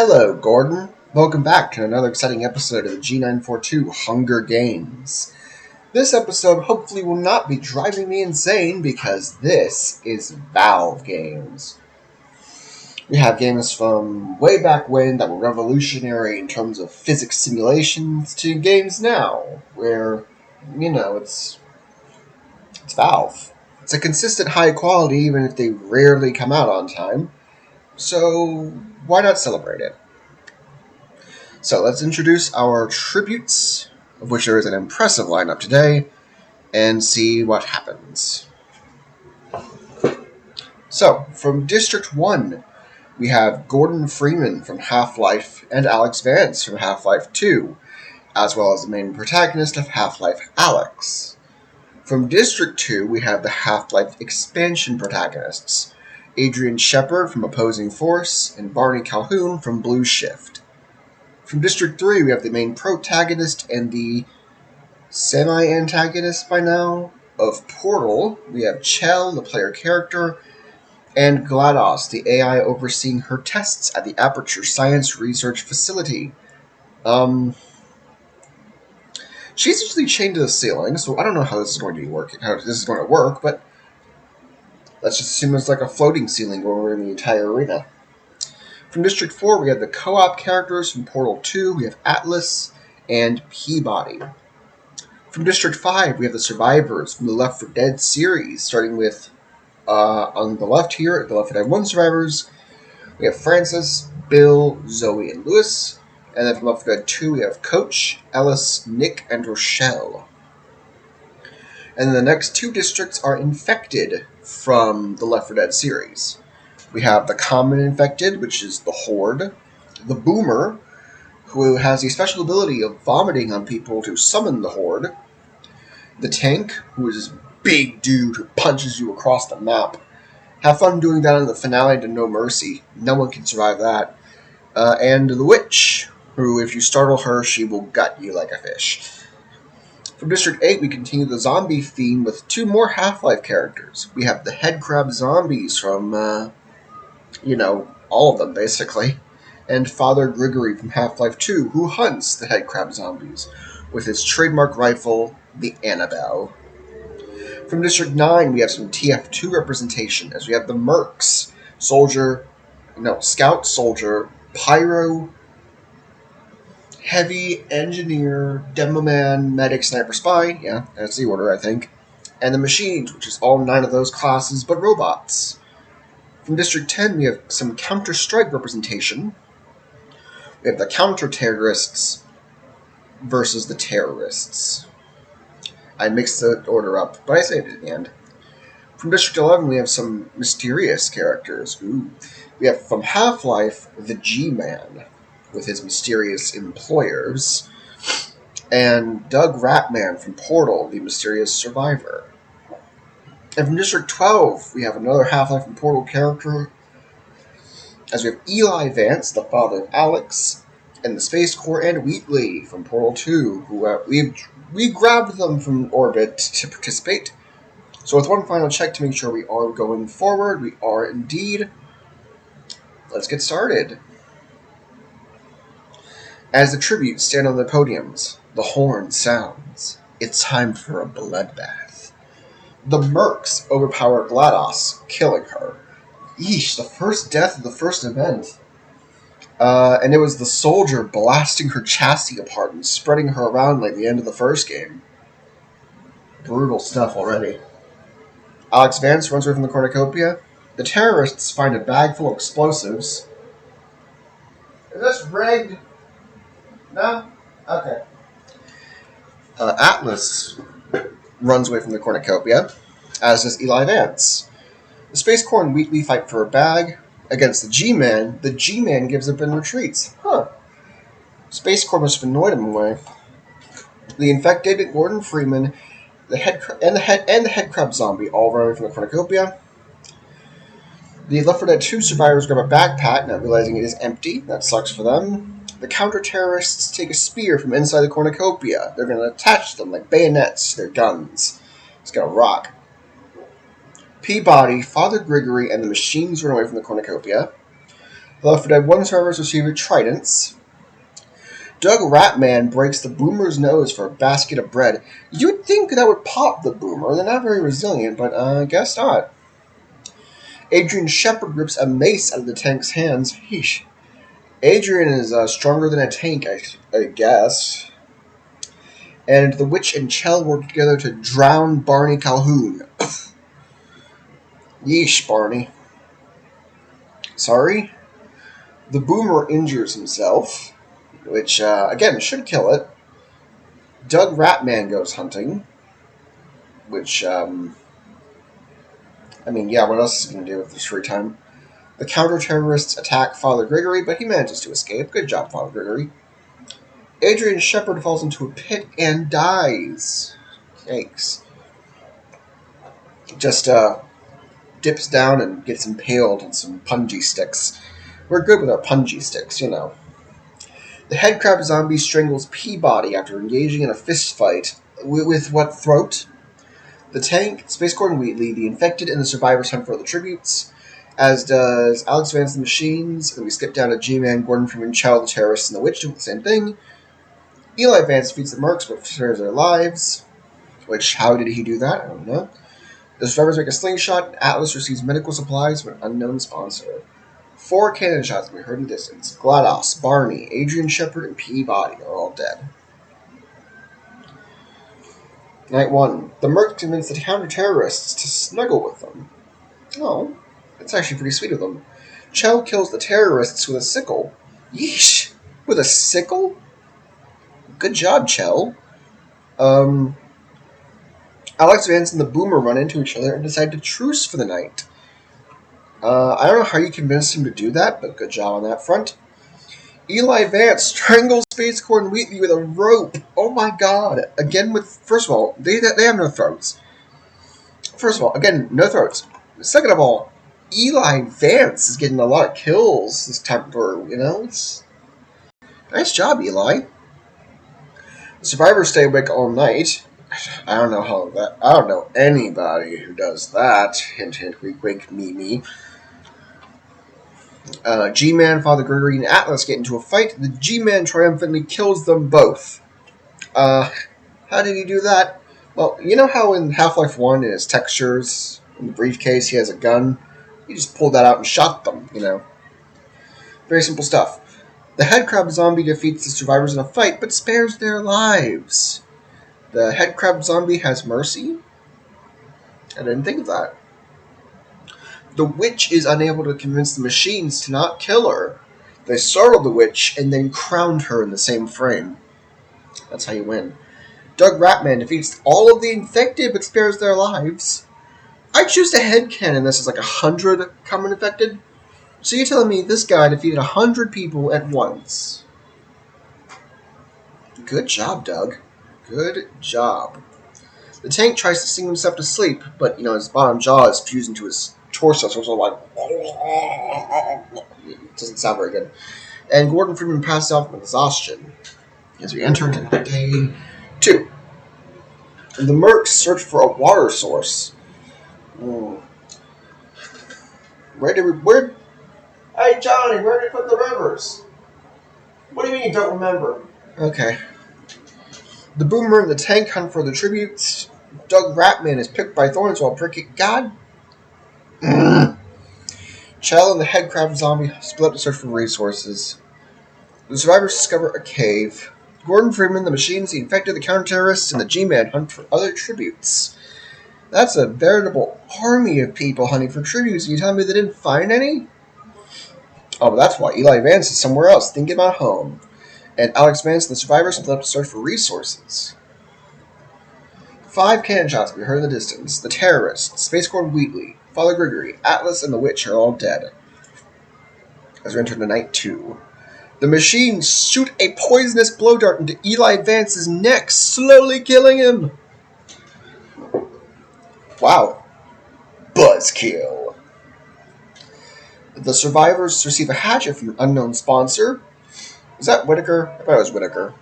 Hello, Gordon. Welcome back to another exciting episode of the G942 Hunger Games. This episode hopefully will not be driving me insane because this is Valve games. We have games from way back when that were revolutionary in terms of physics simulations to games now where, it's Valve. It's a consistent high quality even if they rarely come out on time. So why not celebrate it? So let's introduce our tributes, of which there is an impressive lineup today, and see what happens. So, from District 1, we have Gordon Freeman from Half-Life and Alex Vance from Half-Life 2, as well as the main protagonist of Half-Life, Alex. From District 2, we have the Half-Life expansion protagonists, Adrian Shepard from Opposing Force and Barney Calhoun from Blue Shift. From District 3, we have the main protagonist and the semi-antagonist by now of Portal. We have Chell, the player character, and GLaDOS, the AI overseeing her tests at the Aperture Science Research Facility. She's usually chained to the ceiling, so I don't know how this is going to work, but let's just assume it's like a floating ceiling over in the entire arena. From District 4, we have the co-op characters. From Portal 2, we have Atlas and Peabody. From District 5, we have the survivors from the Left 4 Dead series, starting with, on the left here, the Left 4 Dead 1 survivors, we have Francis, Bill, Zoe, and Lewis. And then from Left 4 Dead 2, we have Coach, Ellis, Nick, and Rochelle. And then the next two districts are infected from the Left 4 Dead series. We have the Common Infected, which is the Horde, the Boomer, who has the special ability of vomiting on people to summon the Horde, the Tank, who is this big dude who punches you across the map. Have fun doing that in the finale to No Mercy. No one can survive that. And the Witch, who, if you startle her, she will gut you like a fish. From District 8, we continue the zombie theme with two more Half-Life characters. We have the Headcrab Zombies from, all of them, basically. And Father Grigory from Half-Life 2, who hunts the Headcrab Zombies with his trademark rifle, the Annabelle. From District 9, we have some TF2 representation, as we have the Mercs, Scout, Soldier, Pyro, Heavy, Engineer, Demoman, Medic, Sniper, Spy, yeah, that's the order, I think, and the Machines, which is all 9 of those classes, but robots. From District 10, we have some Counter-Strike representation. We have the Counter-Terrorists versus the Terrorists. I mixed the order up, but I saved it at the end. From District 11, we have some mysterious characters. We have from Half-Life, the G-Man, with his mysterious employers, and Doug Ratman from Portal, the mysterious survivor. And from District 12, we have another Half-Life and Portal character, as we have Eli Vance, the father of Alex, and the Space Corps, and Wheatley from Portal 2, who we grabbed them from orbit to participate. So with one final check to make sure we are going forward, we are indeed. Let's get started. As the tributes stand on the podiums, the horn sounds. It's time for a bloodbath. The Mercs overpower GLaDOS, killing her. Yeesh, the first death of the first event. And it was the soldier blasting her chassis apart and spreading her around like the end of the first game. Brutal stuff already. Alex Vance runs away from the cornucopia. The terrorists find a bag full of explosives. Is this rigged? No? Okay. Atlas runs away from the cornucopia, as does Eli Vance. The Space Corps and Wheatley fight for a bag. Against the G-Man, the G-Man gives up and retreats. Space Corps must have annoyed him away. The infected, Gordon Freeman, the Headcrab Zombie all run away from the cornucopia. The Left 4 Dead 2 survivors grab a backpack, not realizing it is empty. That sucks for them. The counter-terrorists take a spear from inside the cornucopia. They're going to attach them like bayonets to their guns. It's going to rock. Peabody, Father Grigory, and the Machines run away from the cornucopia. The Left 4 Dead 1 survivors receive tridents. Doug Ratman breaks the boomer's nose for a basket of bread. You'd think that would pop the boomer. They're not very resilient, but I guess not. Adrian Shepard rips a mace out of the tank's hands. Yeesh. Adrian is stronger than a tank, I guess. And the witch and Chell work together to drown Barney Calhoun. Yeesh, Barney. Sorry? The boomer injures himself, which, again, should kill it. Doug Ratman goes hunting, which, what else is he going to do with his free time? The counter-terrorists attack Father Gregory, but he manages to escape. Good job, Father Gregory. Adrian Shepard falls into a pit and dies. Yikes. Just, dips down and gets impaled on some punji sticks. We're good with our punji sticks, you know. The headcrab zombie strangles Peabody after engaging in a fist fight. With what throat? The tank, Space Gordon Wheatley, the infected, and the survivors hunt for the tributes, as does Alex Vance and the Machines, and we skip down to G-Man, Gordon Freeman, Chow, the terrorists, and the witch do the same thing. Eli Vance defeats the mercs but spares their lives, which, how did he do that? I don't know. The survivors make a slingshot, and Atlas receives medical supplies from an unknown sponsor. 4 cannon shots can be heard in the distance. GLaDOS, Barney, Adrian Shepard, and Peabody are all dead. Night 1. The mercs convince the counter-terrorists to snuggle with them. Oh, that's actually pretty sweet of them. Chell kills the terrorists with a sickle. Yeesh! With a sickle? Good job, Chell. Alex Vance and the Boomer run into each other and decide to truce for the night. I don't know how you convinced him to do that, but good job on that front. Eli Vance strangles Space Gordon Wheatley with a rope. Oh my god. Again first of all, they have no throats. First of all, again, no throats. Second of all, Eli Vance is getting a lot of kills this time through, you know? It's nice job, Eli. The survivors stay awake all night. I don't know anybody who does that. Hint, hint, wink, wink, me. G-Man, Father Gregory, and Atlas get into a fight. The G-Man triumphantly kills them both. How did he do that? Well, you know how in Half-Life 1, in his textures, in the briefcase, he has a gun? He just pulled that out and shot them, you know. Very simple stuff. The headcrab zombie defeats the survivors in a fight, but spares their lives. The headcrab zombie has mercy? I didn't think of that. The witch is unable to convince the machines to not kill her. They startled the witch and then crowned her in the same frame. That's how you win. Doug Ratman defeats all of the infected but spares their lives. I choose to headcanon this as like 100 common infected. So you're telling me this guy defeated 100 people at once. Good job, Doug. Good job. The tank tries to sing himself to sleep, but, his bottom jaw is fused into his torso, so it's all like... It doesn't sound very good. And Gordon Freeman passed out from exhaustion as we enter into day 2. And the mercs search for a water source. Hey, Johnny, where did you put the rivers? What do you mean you don't remember? Okay. The Boomer and the tank hunt for the tributes. Doug Ratman is picked by thorns while pricking... God. Chell and the headcrab zombie split up to search for resources. The survivors discover a cave. Gordon Freeman, the machines, the infected, the counter-terrorists, and the G-Man hunt for other tributes. That's a veritable army of people hunting for tributes. Are you telling me they didn't find any? Oh, but that's why Eli Vance is somewhere else, thinking about home. And Alex Vance and the survivors split up to search for resources. 5 cannon shots can be heard in the distance. The terrorists, Space Gordon Wheatley, Father Gregory, Atlas, and the witch are all dead. As we enter into night 2. The machines shoot a poisonous blow dart into Eli Vance's neck, slowly killing him. Wow. Buzzkill. The survivors receive a hatchet from an unknown sponsor. Is that Whitaker? I thought it was Whitaker.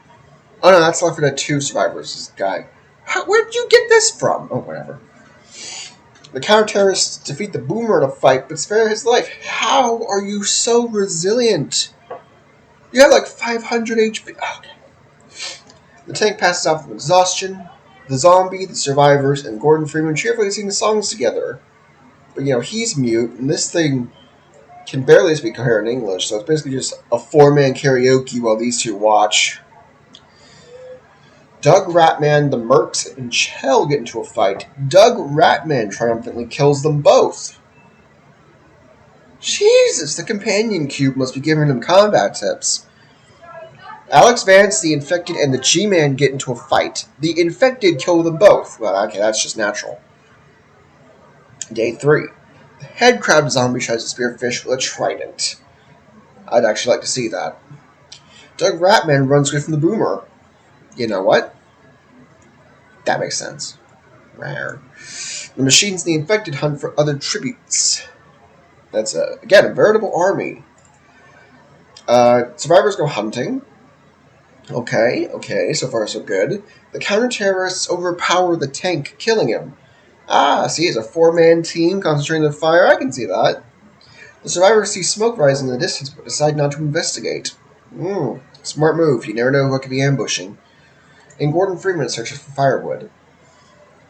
Oh no, that's Left 4 Dead 2 survivors. This guy. Where'd you get this from? Oh, whatever. The counter-terrorists defeat the Boomer in a fight, but spare his life. How are you so resilient? You have like 500 HP. Okay. The tank passes out from exhaustion. The zombie, the survivors, and Gordon Freeman cheerfully sing songs together. But, he's mute, and this thing can barely speak coherent English, so it's basically just a four-man karaoke while these two watch. Doug Ratman, the Mercs, and Chell get into a fight. Doug Ratman triumphantly kills them both. Jesus, the companion cube must be giving him combat tips. Alex Vance, the Infected, and the G-Man get into a fight. The Infected kill them both. Well, okay, that's just natural. Day 3. The head crab zombie tries to spear fish with a trident. I'd actually like to see that. Doug Ratman runs away from the Boomer. You know what? That makes sense. Rare. The machines and the Infected hunt for other tributes. That's, again, a veritable army. Survivors go hunting. Okay, so far so good. The counter-terrorists overpower the tank, killing him. See, it's a four-man team concentrating the fire. I can see that. The survivors see smoke rising in the distance, but decide not to investigate. Smart move. You never know what could be ambushing. And Gordon Freeman searches for firewood.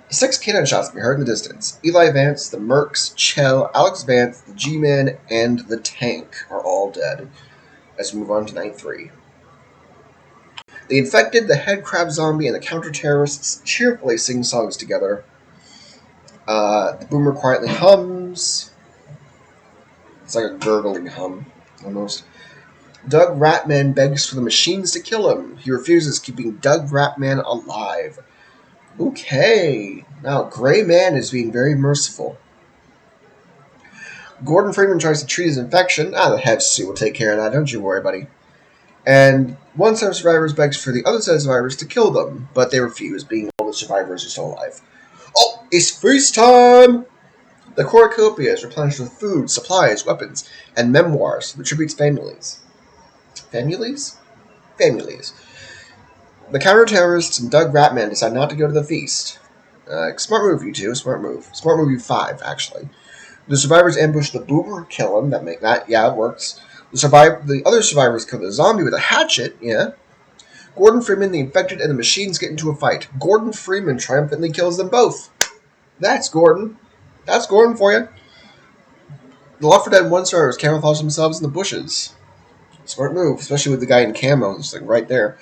6 cannon shots can be heard in the distance. Eli Vance, the Mercs, Chell, Alex Vance, the G-Man, and the tank are all dead. Let's move on to night 3. The Infected, the head crab zombie, and the counter-terrorists cheerfully sing songs together. The Boomer quietly hums. It's like a gurgling hum, almost. Doug Ratman begs for the machines to kill him. He refuses, keeping Doug Ratman alive. Okay. Now, Gray Man is being very merciful. Gordon Freeman tries to treat his infection. The head suit will take care of that. Don't you worry, buddy. And one set of survivors begs for the other set of survivors to kill them, but they refuse, being all the survivors are still alive. Oh, it's feast time! The cornucopia is replenished with food, supplies, weapons, and memoirs to the tribute's families. Families? Families. The counter-terrorists and Doug Ratman decide not to go to the feast. Smart move, you two. Smart move. Smart move, you 5, actually. The survivors ambush the Boomer, kill him. It works. The other survivors kill the zombie with a hatchet, yeah. Gordon Freeman, the Infected, and the machines get into a fight. Gordon Freeman triumphantly kills them both. That's Gordon. That's Gordon for you. The Left 4 Dead 1 survivors camouflage themselves in the bushes. Smart move, especially with the guy in camo, just like right there.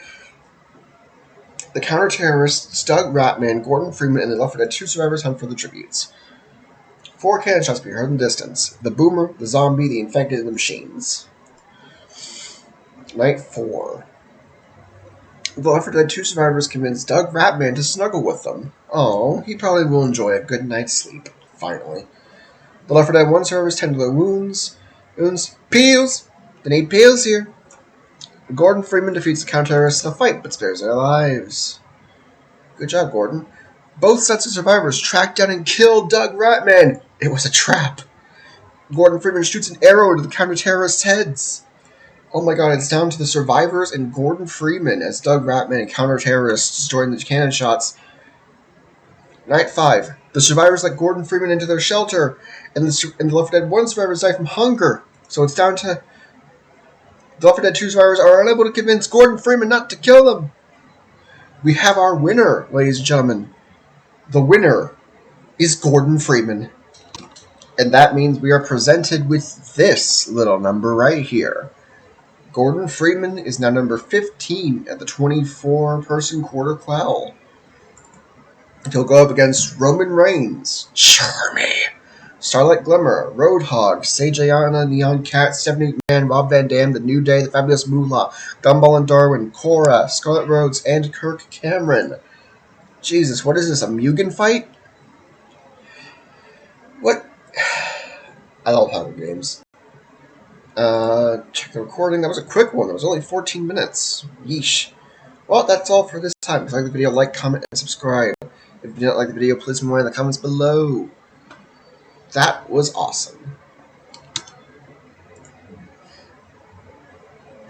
The counter-terrorists, Doug Ratman, Gordon Freeman, and the Left 4 Dead 2 survivors hunt for the tributes. 4 cannon shots can be heard in the distance. The Boomer, the Zombie, the Infected, and the Machines. Night 4. The Left 4 Dead 2 survivors convince Doug Ratman to snuggle with them. Oh, he probably will enjoy a good night's sleep, finally. The Left 4 Dead 1 survivors tend to their wounds. Peels! They need peels here. Gordon Freeman defeats the counter-terrorists in a fight, but spares their lives. Good job, Gordon. Both sets of survivors track down and kill Doug Ratman. It was a trap. Gordon Freeman shoots an arrow into the counter-terrorists' heads. Oh my god, it's down to the survivors and Gordon Freeman as Doug Ratman and counter-terrorists join the cannon shots. Night 5. The survivors let Gordon Freeman into their shelter, and the Left 4 Dead 1 survivors die from hunger. So it's down to the Left 4 Dead 2 survivors are unable to convince Gordon Freeman not to kill them. We have our winner, ladies and gentlemen. The winner is Gordon Freeman. And that means we are presented with this little number right here. Gordon Freeman is now number 15 at the 24-person quarter quell. He'll go up against Roman Reigns, Charmy, Starlight Glimmer, Roadhog, Sage Ayana, Neon Cat, 70 Man, Rob Van Dam, The New Day, The Fabulous Moolah, Gumball and Darwin, Cora, Scarlet Rhodes, and Kirk Cameron. Jesus, what is this, a Mugen fight? What? I love Hunger Games. Check the recording. That was a quick one. It was only 14 minutes. Yeesh. Well, that's all for this time. If you like the video, like, comment, and subscribe. If you didn't like the video, please leave more in the comments below. That was awesome.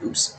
Oops.